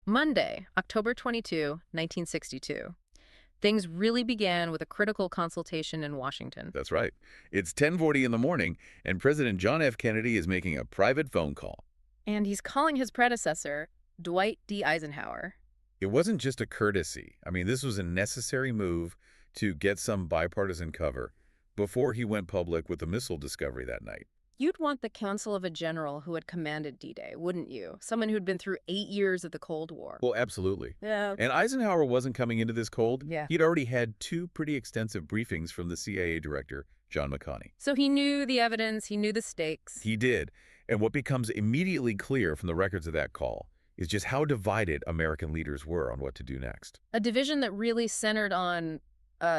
Monday, October 22, 1962. Things really began with a critical consultation in Washington. That's right. It's 10:40 in the morning, and President John F. Kennedy is making a private phone call. And he's calling his predecessor, Dwight D. Eisenhower. It wasn't just a courtesy. This was a necessary move to get some bipartisan cover before he went public with the missile discovery that night. You'd want the counsel of a general who had commanded D-Day, wouldn't you? Someone who'd been through 8 years of the Cold War. Well, absolutely. Yeah. And Eisenhower wasn't coming into this cold. Yeah. He'd already had two pretty extensive briefings from the CIA director, John McConney. So he knew the evidence, he knew the stakes. He did. And what becomes immediately clear from the records of that call is just how divided American leaders were on what to do next. A division that really centered on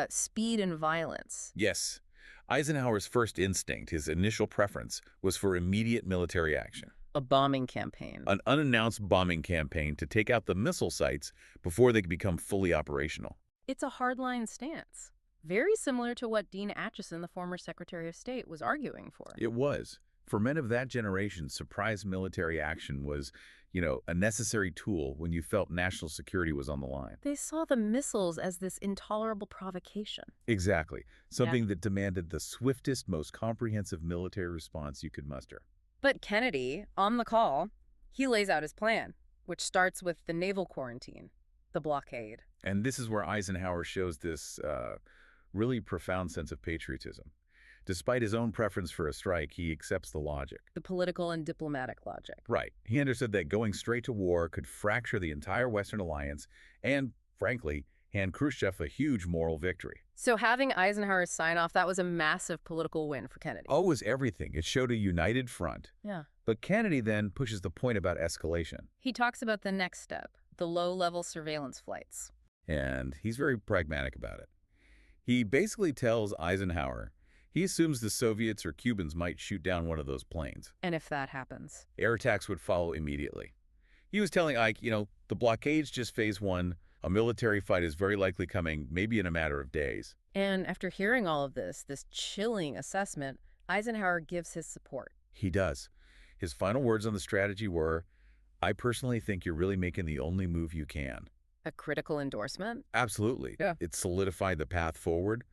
speed and violence. Yes, Eisenhower's first instinct, his initial preference, was for immediate military action. A bombing campaign. An unannounced bombing campaign to take out the missile sites before they could become fully operational. It's a hardline stance, very similar to what Dean Acheson, the former Secretary of State, was arguing for. It was. For men of that generation, surprise military action was, a necessary tool when you felt national security was on the line. They saw the missiles as this intolerable provocation. Exactly. Something that demanded the swiftest, most comprehensive military response you could muster. But Kennedy, on the call, he lays out his plan, which starts with the naval quarantine, the blockade. And this is where Eisenhower shows this really profound sense of patriotism. Despite his own preference for a strike, he accepts the logic. The political and diplomatic logic. Right. He understood that going straight to war could fracture the entire Western alliance and, frankly, hand Khrushchev a huge moral victory. So having Eisenhower sign off, that was a massive political win for Kennedy. Oh, it was everything. It showed a united front. Yeah. But Kennedy then pushes the point about escalation. He talks about the next step, the low-level surveillance flights. And he's very pragmatic about it. He basically tells Eisenhower he assumes the Soviets or Cubans might shoot down one of those planes. And if that happens? Air attacks would follow immediately. He was telling Ike, the blockade's just phase one. A military fight is very likely coming, maybe in a matter of days. And after hearing all of this chilling assessment, Eisenhower gives his support. He does. His final words on the strategy were, "I personally think you're really making the only move you can." A critical endorsement? Absolutely. Yeah. It solidified the path forward.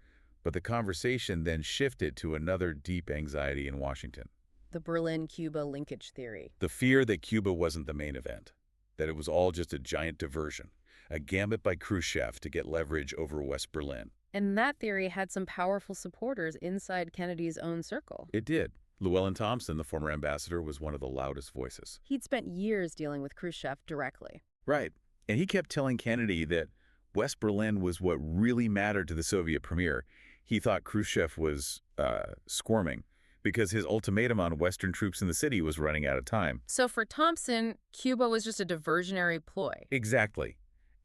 But the conversation then shifted to another deep anxiety in Washington. The Berlin-Cuba linkage theory. The fear that Cuba wasn't the main event, that it was all just a giant diversion, a gambit by Khrushchev to get leverage over West Berlin. And that theory had some powerful supporters inside Kennedy's own circle. It did. Llewellyn Thompson, the former ambassador, was one of the loudest voices. He'd spent years dealing with Khrushchev directly. Right. And he kept telling Kennedy that West Berlin was what really mattered to the Soviet premier. He thought Khrushchev was squirming because his ultimatum on Western troops in the city was running out of time. So for Thompson, Cuba was just a diversionary ploy. Exactly.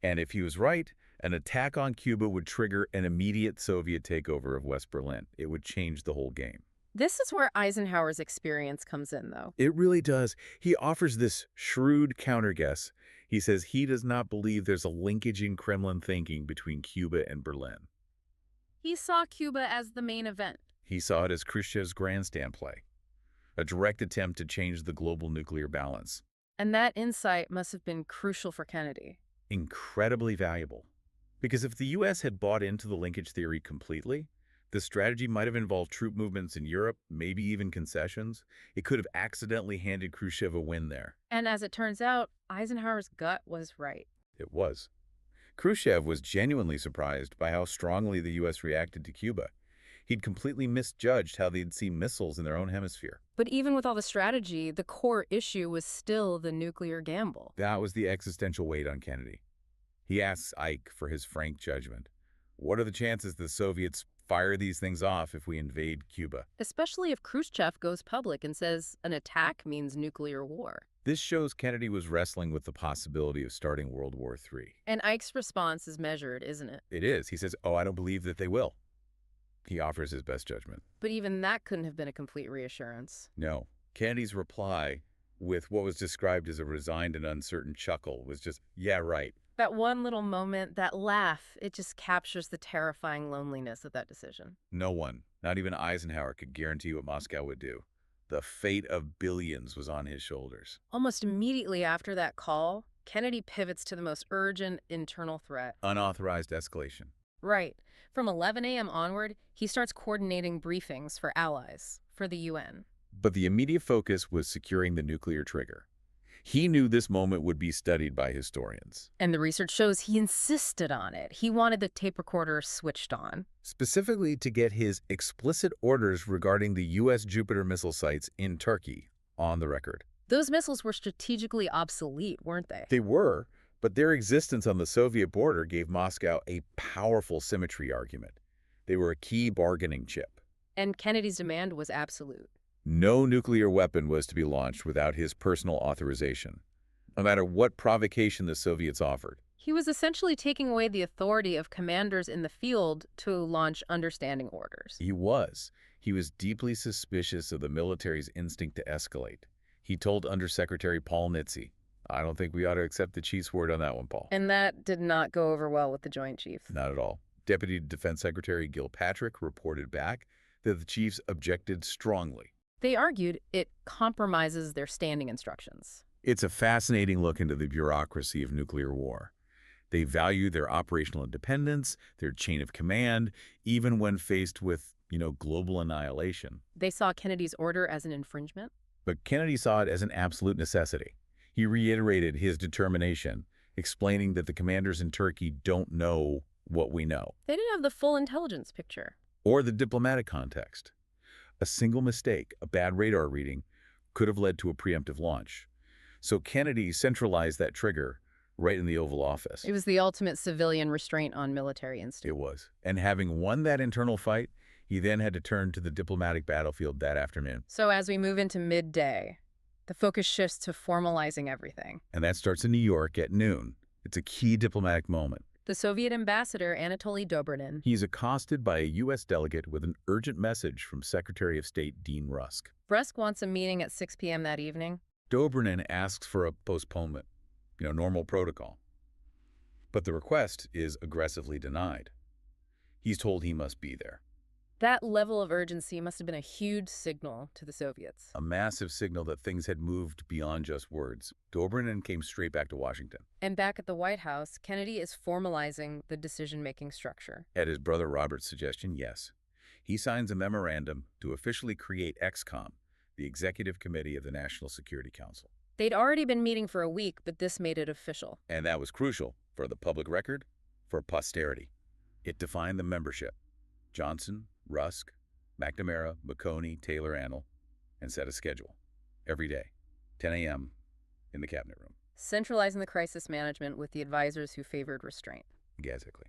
And if he was right, an attack on Cuba would trigger an immediate Soviet takeover of West Berlin. It would change the whole game. This is where Eisenhower's experience comes in, though. It really does. He offers this shrewd counter-guess. He says he does not believe there's a linkage in Kremlin thinking between Cuba and Berlin. He saw Cuba as the main event. He saw it as Khrushchev's grandstand play, a direct attempt to change the global nuclear balance. And that insight must have been crucial for Kennedy. Incredibly valuable. Because if the U.S. had bought into the linkage theory completely, the strategy might have involved troop movements in Europe, maybe even concessions. It could have accidentally handed Khrushchev a win there. And as it turns out, Eisenhower's gut was right. It was. Khrushchev was genuinely surprised by how strongly the U.S. reacted to Cuba. He'd completely misjudged how they'd see missiles in their own hemisphere. But even with all the strategy, the core issue was still the nuclear gamble. That was the existential weight on Kennedy. He asks Ike for his frank judgment. What are the chances the Soviets fire these things off if we invade Cuba? Especially if Khrushchev goes public and says an attack means nuclear war. This shows Kennedy was wrestling with the possibility of starting World War III. And Ike's response is measured, isn't it? It is. He says, I don't believe that they will. He offers his best judgment. But even that couldn't have been a complete reassurance. No. Kennedy's reply, with what was described as a resigned and uncertain chuckle, was just, yeah, right. That one little moment, that laugh, it just captures the terrifying loneliness of that decision. No one, not even Eisenhower, could guarantee what Moscow would do. The fate of billions was on his shoulders. Almost immediately after that call, Kennedy pivots to the most urgent internal threat. Unauthorized escalation. Right. From 11 a.m. onward, he starts coordinating briefings for allies, for the UN. But the immediate focus was securing the nuclear trigger. He knew this moment would be studied by historians. And the research shows he insisted on it. He wanted the tape recorder switched on. Specifically to get his explicit orders regarding the U.S. Jupiter missile sites in Turkey on the record. Those missiles were strategically obsolete, weren't they? They were, but their existence on the Soviet border gave Moscow a powerful symmetry argument. They were a key bargaining chip. And Kennedy's demand was absolute. No nuclear weapon was to be launched without his personal authorization, no matter what provocation the Soviets offered. He was essentially taking away the authority of commanders in the field to launch understanding orders. He was. He was deeply suspicious of the military's instinct to escalate. He told Undersecretary Paul Nitze, "I don't think we ought to accept the chief's word on that one, Paul." And that did not go over well with the Joint Chiefs. Not at all. Deputy Defense Secretary Gilpatrick reported back that the chiefs objected strongly. They argued it compromises their standing instructions. It's a fascinating look into the bureaucracy of nuclear war. They value their operational independence, their chain of command, even when faced with, global annihilation. They saw Kennedy's order as an infringement. But Kennedy saw it as an absolute necessity. He reiterated his determination, explaining that the commanders in Turkey don't know what we know, They didn't have the full intelligence picture. or the diplomatic context. A single mistake, a bad radar reading, could have led to a preemptive launch. So Kennedy centralized that trigger right in the Oval Office. It was the ultimate civilian restraint on military instinct. It was. And having won that internal fight, he then had to turn to the diplomatic battlefield that afternoon. So as we move into midday, the focus shifts to formalizing everything. And that starts in New York at noon. It's a key diplomatic moment. The Soviet ambassador, Anatoly Dobrynin. He's accosted by a U.S. delegate with an urgent message from Secretary of State Dean Rusk. Rusk wants a meeting at 6 p.m. that evening. Dobrynin asks for a postponement, normal protocol. But the request is aggressively denied. He's told he must be there. That level of urgency must have been a huge signal to the Soviets. A massive signal that things had moved beyond just words. Dobrynin came straight back to Washington. And back at the White House, Kennedy is formalizing the decision-making structure. At his brother Robert's suggestion, yes. He signs a memorandum to officially create ExComm, the Executive Committee of the National Security Council. They'd already been meeting for a week, but this made it official. And that was crucial for the public record, for posterity. It defined the membership. Johnson, Rusk, McNamara, McConey, Taylor, Antle, and set a schedule. Every day, 10 a.m. in the cabinet room. Centralizing the crisis management with the advisors who favored restraint. Exactly.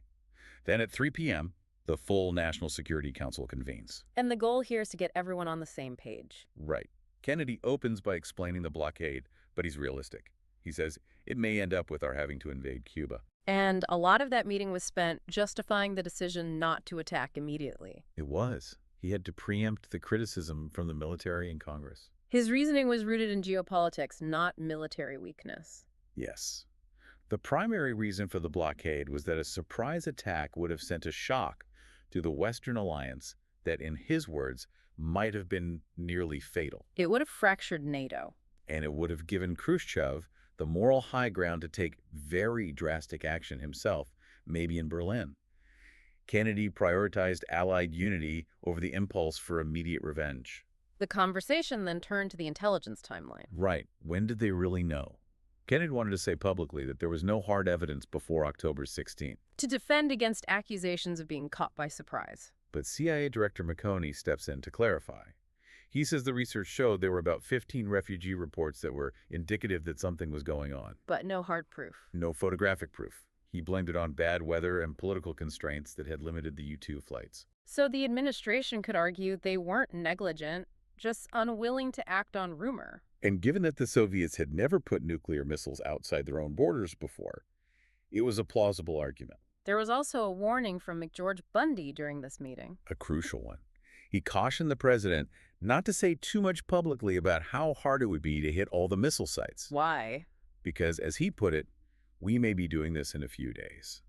Then at 3 p.m., the full National Security Council convenes. And the goal here is to get everyone on the same page. Right. Kennedy opens by explaining the blockade, but he's realistic. He says it may end up with our having to invade Cuba. And a lot of that meeting was spent justifying the decision not to attack immediately. It was. He had to preempt the criticism from the military and Congress. His reasoning was rooted in geopolitics, not military weakness. Yes. The primary reason for the blockade was that a surprise attack would have sent a shock to the Western alliance that, in his words, might have been nearly fatal. It would have fractured NATO. And it would have given Khrushchev the moral high ground to take very drastic action himself, maybe in Berlin. Kennedy prioritized Allied unity over the impulse for immediate revenge. The conversation then turned to the intelligence timeline. Right. When did they really know? Kennedy wanted to say publicly that there was no hard evidence before October 16th. To defend against accusations of being caught by surprise. But CIA Director McConey steps in to clarify. He says the research showed there were about 15 refugee reports that were indicative that something was going on. But no hard proof. No photographic proof. He blamed it on bad weather and political constraints that had limited the U-2 flights. So the administration could argue they weren't negligent, just unwilling to act on rumor. And given that the Soviets had never put nuclear missiles outside their own borders before, it was a plausible argument. There was also a warning from McGeorge Bundy during this meeting. A crucial one. He cautioned the president not to say too much publicly about how hard it would be to hit all the missile sites. Why? Because, as he put it, we may be doing this in a few days.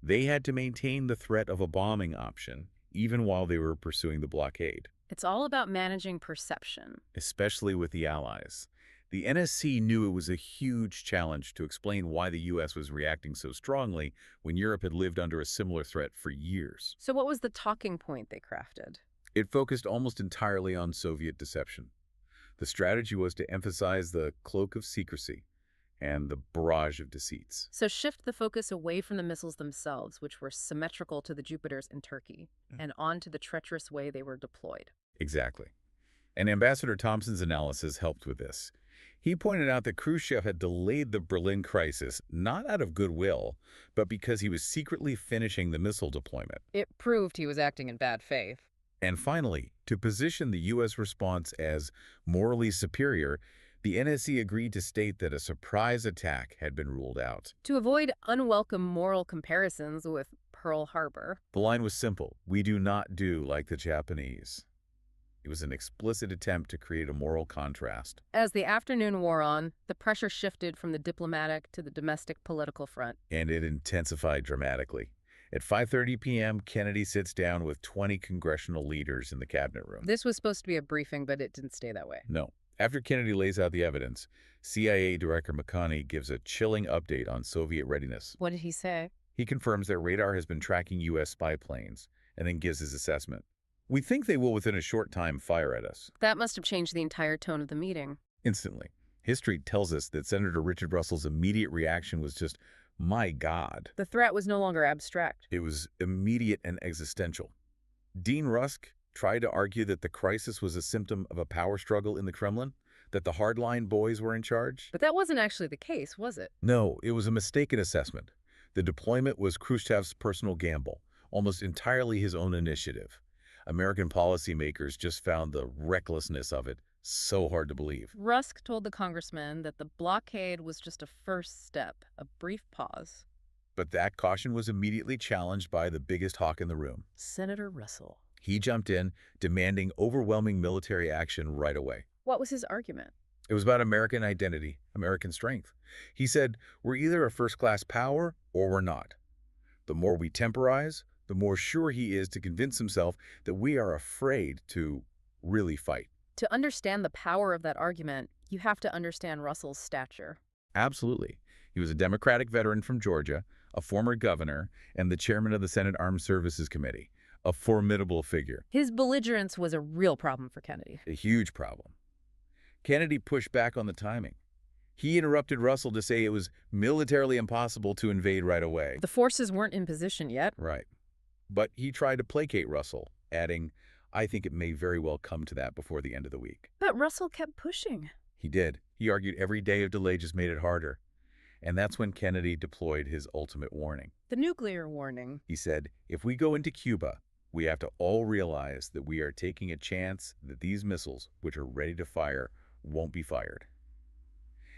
They had to maintain the threat of a bombing option, even while they were pursuing the blockade. It's all about managing perception. Especially with the Allies. The NSC knew it was a huge challenge to explain why the U.S. was reacting so strongly when Europe had lived under a similar threat for years. So what was the talking point they crafted? It focused almost entirely on Soviet deception. The strategy was to emphasize the cloak of secrecy and the barrage of deceits. So shift the focus away from the missiles themselves, which were symmetrical to the Jupiters in Turkey, and onto the treacherous way they were deployed. Exactly. And Ambassador Thompson's analysis helped with this. He pointed out that Khrushchev had delayed the Berlin crisis not out of goodwill, but because he was secretly finishing the missile deployment. It proved he was acting in bad faith. And finally, to position the U.S. response as morally superior, the NSC agreed to state that a surprise attack had been ruled out. To avoid unwelcome moral comparisons with Pearl Harbor. The line was simple: we do not do like the Japanese. It was an explicit attempt to create a moral contrast. As the afternoon wore on, the pressure shifted from the diplomatic to the domestic political front. And it intensified dramatically. At 5:30 p.m., Kennedy sits down with 20 congressional leaders in the cabinet room. This was supposed to be a briefing, but it didn't stay that way. No. After Kennedy lays out the evidence, CIA Director McConney gives a chilling update on Soviet readiness. What did he say? He confirms that radar has been tracking U.S. spy planes, and then gives his assessment. We think they will within a short time fire at us. That must have changed the entire tone of the meeting. Instantly. History tells us that Senator Richard Russell's immediate reaction was just, my God. The threat was no longer abstract. It was immediate and existential. Dean Rusk tried to argue that the crisis was a symptom of a power struggle in the Kremlin, that the hardline boys were in charge. But that wasn't actually the case, was it? No, it was a mistaken assessment. The deployment was Khrushchev's personal gamble, almost entirely his own initiative. American policymakers just found the recklessness of it so hard to believe. Rusk told the congressman that the blockade was just a first step, a brief pause. But that caution was immediately challenged by the biggest hawk in the room. Senator Russell. He jumped in, demanding overwhelming military action right away. What was his argument? It was about American identity, American strength. He said, we're either a first-class power or we're not. The more we temporize, the more sure he is to convince himself that we are afraid to really fight. To understand the power of that argument, you have to understand Russell's stature. Absolutely. He was a Democratic veteran from Georgia, a former governor, and the chairman of the Senate Armed Services Committee, a formidable figure. His belligerence was a real problem for Kennedy. A huge problem. Kennedy pushed back on the timing. He interrupted Russell to say it was militarily impossible to invade right away. The forces weren't in position yet. Right. But he tried to placate Russell, adding, I think it may very well come to that before the end of the week. But Russell kept pushing. He did. He argued every day of delay just made it harder. And that's when Kennedy deployed his ultimate warning. The nuclear warning. He said, if we go into Cuba, we have to all realize that we are taking a chance that these missiles, which are ready to fire, won't be fired.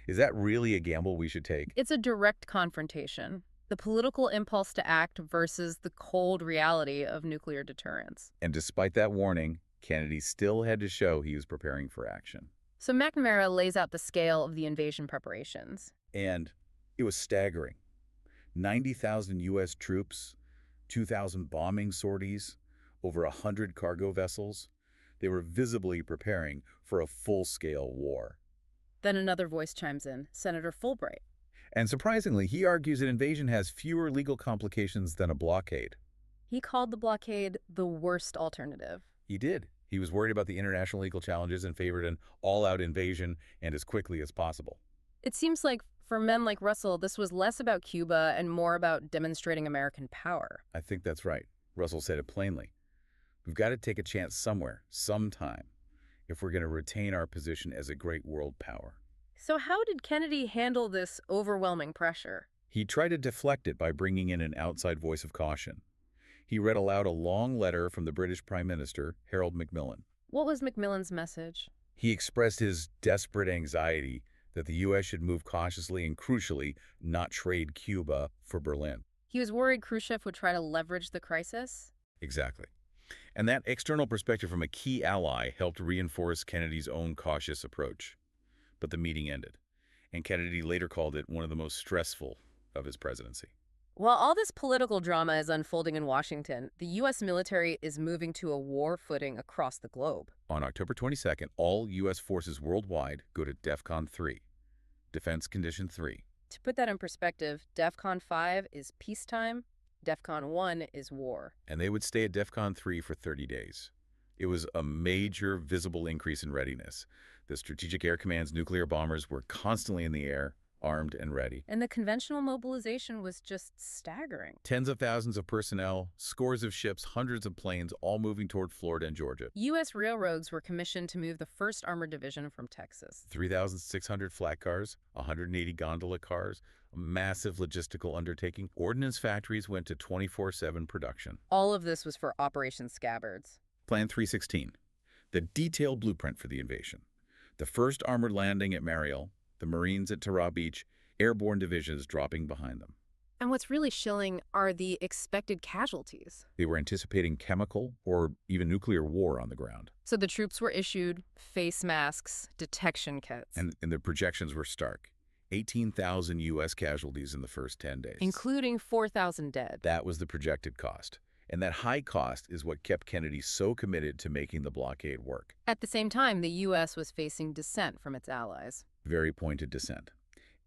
Is that really a gamble we should take? It's a direct confrontation. The political impulse to act versus the cold reality of nuclear deterrence. And despite that warning, Kennedy still had to show he was preparing for action. So McNamara lays out the scale of the invasion preparations. And it was staggering. 90,000 U.S. troops, 2,000 bombing sorties, over 100 cargo vessels. They were visibly preparing for a full-scale war. Then another voice chimes in, Senator Fulbright. And surprisingly, he argues an invasion has fewer legal complications than a blockade. He called the blockade the worst alternative. He did. He was worried about the international legal challenges and favored an all-out invasion and as quickly as possible. It seems like for men like Russell, this was less about Cuba and more about demonstrating American power. I think that's right. Russell said it plainly. We've got to take a chance somewhere, sometime, if we're going to retain our position as a great world power. So how did Kennedy handle this overwhelming pressure? He tried to deflect it by bringing in an outside voice of caution. He read aloud a long letter from the British Prime Minister, Harold Macmillan. What was Macmillan's message? He expressed his desperate anxiety that the U.S. should move cautiously and, crucially, not trade Cuba for Berlin. He was worried Khrushchev would try to leverage the crisis? Exactly. And that external perspective from a key ally helped reinforce Kennedy's own cautious approach. But the meeting ended, and Kennedy later called it one of the most stressful of his presidency. While all this political drama is unfolding in Washington, the U.S. military is moving to a war footing across the globe. On October 22nd, all U.S. forces worldwide go to DEFCON 3, Defense Condition 3. To put that in perspective, DEFCON 5 is peacetime, DEFCON 1 is war. And they would stay at DEFCON 3 for 30 days. It was a major visible increase in readiness. The Strategic Air Command's nuclear bombers were constantly in the air, armed and ready. And the conventional mobilization was just staggering. Tens of thousands of personnel, scores of ships, hundreds of planes, all moving toward Florida and Georgia. U.S. railroads were commissioned to move the 1st Armored Division from Texas. 3,600 flat cars, 180 gondola cars, a massive logistical undertaking. Ordnance factories went to 24/7 production. All of this was for Operation Scabbards. Plan 316, the detailed blueprint for the invasion. The first armored landing at Mariel, the Marines at Tara Beach, airborne divisions dropping behind them. And what's really chilling are the expected casualties. They were anticipating chemical or even nuclear war on the ground. So the troops were issued face masks, detection kits. And the projections were stark. 18,000 U.S. casualties in the first 10 days. Including 4,000 dead. That was the projected cost. And that high cost is what kept Kennedy so committed to making the blockade work. At the same time, the U.S. was facing dissent from its allies. Very pointed dissent.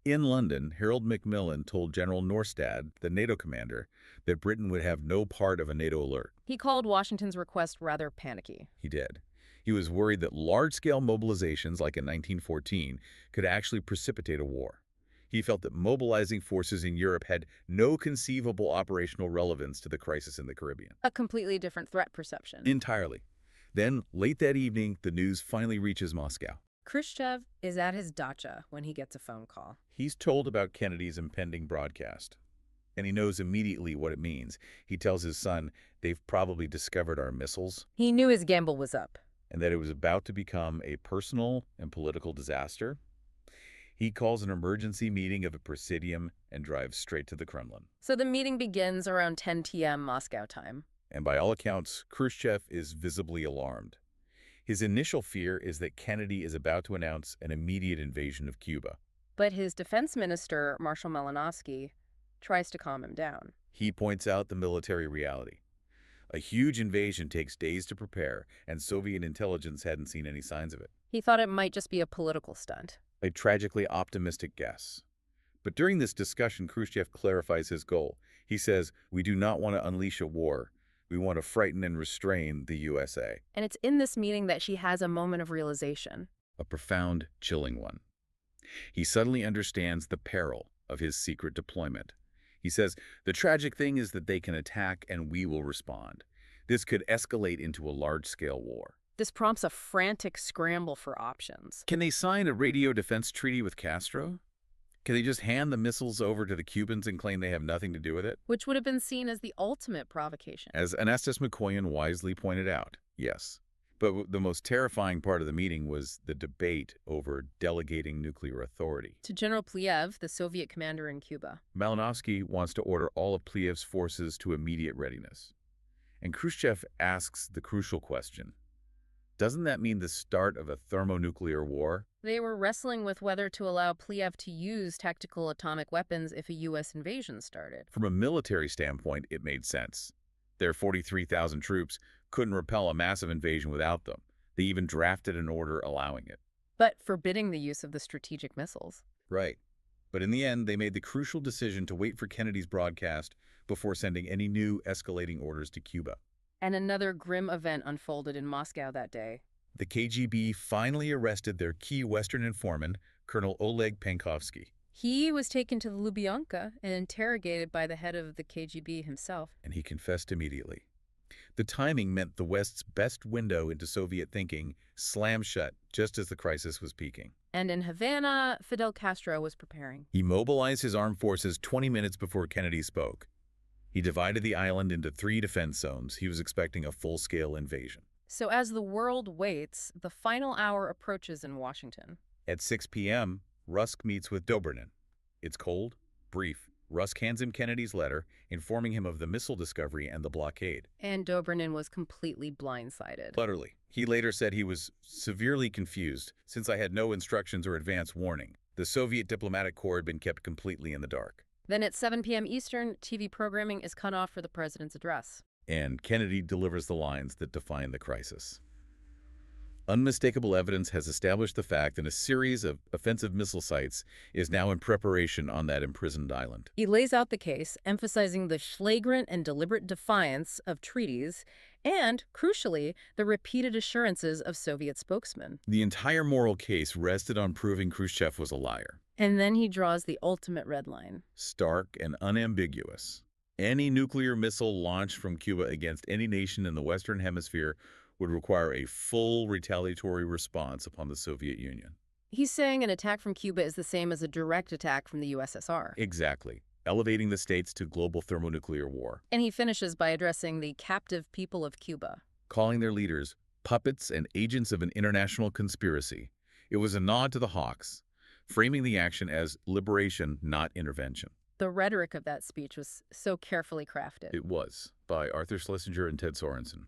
In London, Harold Macmillan told General Norstad, the NATO commander, that Britain would have no part of a NATO alert. He called Washington's request rather panicky. He did. He was worried that large-scale mobilizations, like in 1914, could actually precipitate a war. He felt that mobilizing forces in Europe had no conceivable operational relevance to the crisis in the Caribbean. A completely different threat perception. Entirely. Then, late that evening, the news finally reaches Moscow. Khrushchev is at his dacha when he gets a phone call. He's told about Kennedy's impending broadcast, and he knows immediately what it means. He tells his son they've probably discovered our missiles. He knew his gamble was up. And that it was about to become a personal and political disaster. He calls an emergency meeting of the Presidium and drives straight to the Kremlin. So the meeting begins around 10 p.m. Moscow time. And by all accounts, Khrushchev is visibly alarmed. His initial fear is that Kennedy is about to announce an immediate invasion of Cuba. But his defense minister, Marshal Malinowski, tries to calm him down. He points out the military reality. A huge invasion takes days to prepare, and Soviet intelligence hadn't seen any signs of it. He thought it might just be a political stunt. A tragically optimistic guess. But during this discussion, Khrushchev clarifies his goal. He says, "We do not want to unleash a war. We want to frighten and restrain the USA." And it's in this meeting that she has a moment of realization. A profound, chilling one. He suddenly understands the peril of his secret deployment. He says, "The tragic thing is that they can attack and we will respond. This could escalate into a large-scale war." This prompts a frantic scramble for options. Can they sign a radio defense treaty with Castro? Can they just hand the missiles over to the Cubans and claim they have nothing to do with it? Which would have been seen as the ultimate provocation. As Anastas McCoyan wisely pointed out, yes. But the most terrifying part of the meeting was the debate over delegating nuclear authority. To General Pliev, the Soviet commander in Cuba. Malinowski wants to order all of Pliev's forces to immediate readiness. And Khrushchev asks the crucial question, doesn't that mean the start of a thermonuclear war? They were wrestling with whether to allow Pliev to use tactical atomic weapons if a U.S. invasion started. From a military standpoint, it made sense. Their 43,000 troops couldn't repel a massive invasion without them. They even drafted an order allowing it. But forbidding the use of the strategic missiles. Right. But in the end, they made the crucial decision to wait for Kennedy's broadcast before sending any new escalating orders to Cuba. And another grim event unfolded in Moscow that day. The KGB finally arrested their key Western informant, Colonel Oleg Pankovsky. He was taken to the Lubyanka and interrogated by the head of the KGB himself. And he confessed immediately. The timing meant the West's best window into Soviet thinking slammed shut just as the crisis was peaking. And in Havana, Fidel Castro was preparing. He mobilized his armed forces 20 minutes before Kennedy spoke. He divided the island into 3 defense zones. He was expecting a full-scale invasion. So as the world waits, the final hour approaches in Washington. At 6 p.m., Rusk meets with Dobrynin. It's cold, brief. Rusk hands him Kennedy's letter, informing him of the missile discovery and the blockade. And Dobrynin was completely blindsided. Utterly. He later said he was severely confused, since I had no instructions or advance warning. The Soviet diplomatic corps had been kept completely in the dark. Then at 7 p.m. Eastern, TV programming is cut off for the president's address. And Kennedy delivers the lines that define the crisis. Unmistakable evidence has established the fact that a series of offensive missile sites is now in preparation on that imprisoned island. He lays out the case, emphasizing the flagrant and deliberate defiance of treaties and, crucially, the repeated assurances of Soviet spokesmen. The entire moral case rested on proving Khrushchev was a liar. And then he draws the ultimate red line. Stark and unambiguous. Any nuclear missile launched from Cuba against any nation in the Western Hemisphere would require a full retaliatory response upon the Soviet Union. He's saying an attack from Cuba is the same as a direct attack from the USSR. Exactly, elevating the states to global thermonuclear war. And he finishes by addressing the captive people of Cuba, Calling their leaders puppets and agents of an international conspiracy. It was a nod to the Hawks, framing the action as liberation, not intervention. The rhetoric of that speech was so carefully crafted. It was, by Arthur Schlesinger and Ted Sorensen.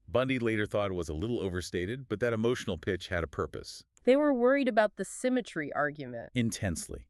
Bundy later thought it was a little overstated, but that emotional pitch had a purpose. They were worried about the symmetry argument. Intensely.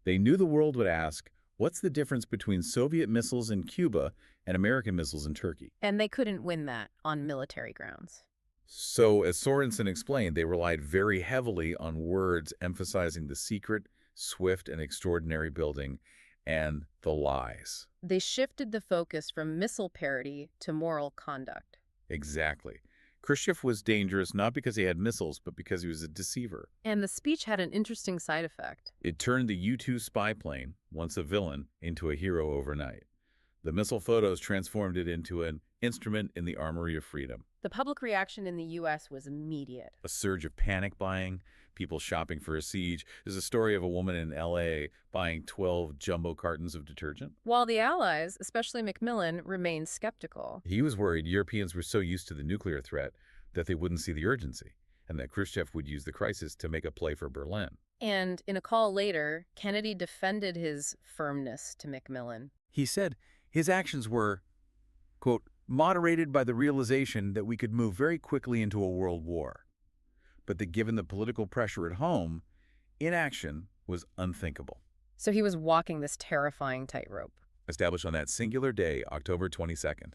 They knew the world would ask, what's the difference between Soviet missiles in Cuba and American missiles in Turkey? And they couldn't win that on military grounds. So, as Sorensen explained, they relied very heavily on words emphasizing the secret, swift, and extraordinary building, and the lies. They shifted the focus from missile parity to moral conduct. Exactly. Khrushchev was dangerous not because he had missiles, but because he was a deceiver. And the speech had an interesting side effect. It turned the U-2 spy plane, once a villain, into a hero overnight. The missile photos transformed it into an instrument in the armory of freedom. The public reaction in the U.S. was immediate. A surge of panic buying, people shopping for a siege. There's a story of a woman in L.A. buying 12 jumbo cartons of detergent. While the Allies, especially Macmillan, remained skeptical. He was worried Europeans were so used to the nuclear threat that they wouldn't see the urgency, and that Khrushchev would use the crisis to make a play for Berlin. And in a call later, Kennedy defended his firmness to Macmillan. He said his actions were, quote, moderated by the realization that we could move very quickly into a world war, but that given the political pressure at home, inaction was unthinkable. So he was walking this terrifying tightrope. Established on that singular day, October 22nd.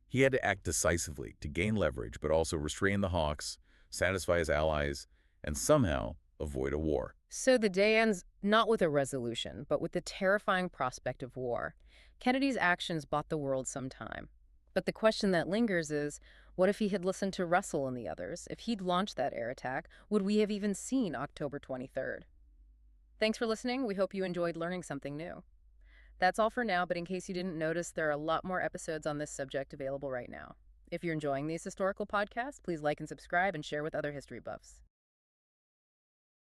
He had to act decisively to gain leverage, but also restrain the Hawks, satisfy his allies, and somehow avoid a war. So the day ends not with a resolution, but with the terrifying prospect of war. Kennedy's actions bought the world some time. But the question that lingers is, what if he had listened to Russell and the others? If he'd launched that air attack, would we have even seen October 23rd? Thanks for listening. We hope you enjoyed learning something new. That's all for now, but in case you didn't notice, there are a lot more episodes on this subject available right now. If you're enjoying these historical podcasts, please like and subscribe and share with other history buffs.